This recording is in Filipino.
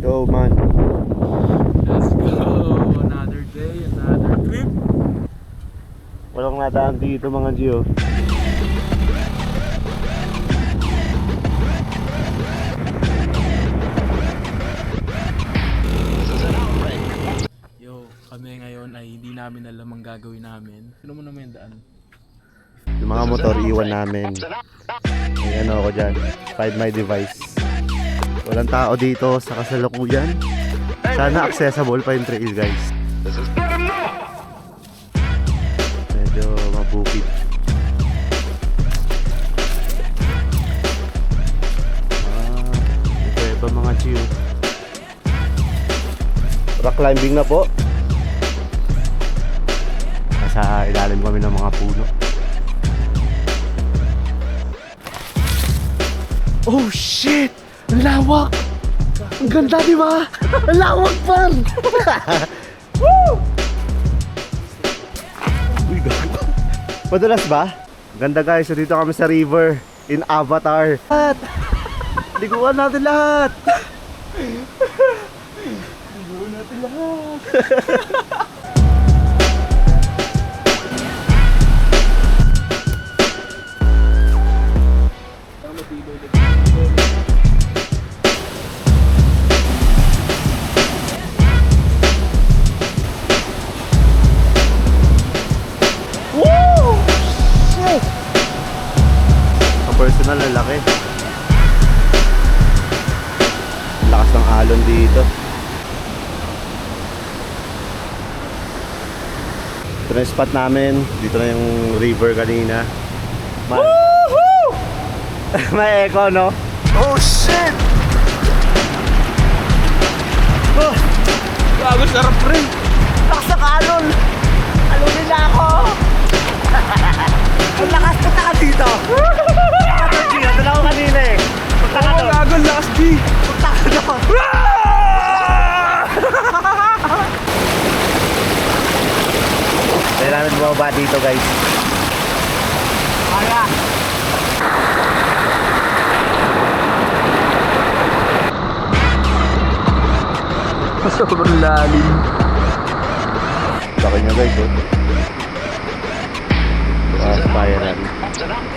Go man. Let's go! Another day, another trip. Walang nadaan dito mga Gio. Yo, kami ngayon ay hindi namin alam ang gagawin namin. Sino mo naman yung daan? Yung mga motor iwan namin. May ano ako dyan, find my device. Walang tao dito sa kasalukuyan. Sana accessible pa yung trail guys. Medyo mabukid. Ito ba mga Gio? Rock climbing na po. Nasa ilalim kami ng mga puno. Oh shit! Ang lawak! Ang ganda, di ba? Ang lawak par! Woo! Uy, gago. Madalas ba? Ganda guys, so dito kami sa river in Avatar. Lahat! Liguan natin lahat! Liguan natin lahat! Personal, lalaki. Lakas ng alon dito. Ito na yung spot namin. Dito na yung river kanina. Woohoo! May echo, no? Oh shit! Oh! Gago, sarap rin! Lakas ng alon! Alunin na ako! Ang lakas na taka dito! Ito na ako kanina eh. Punta ka doon. Gago, lakas B! Punta ka doon. Kaya namin bumaba dito guys. Kaya! Sobrang lalim. Laki nyo guys oh. Kaya natin.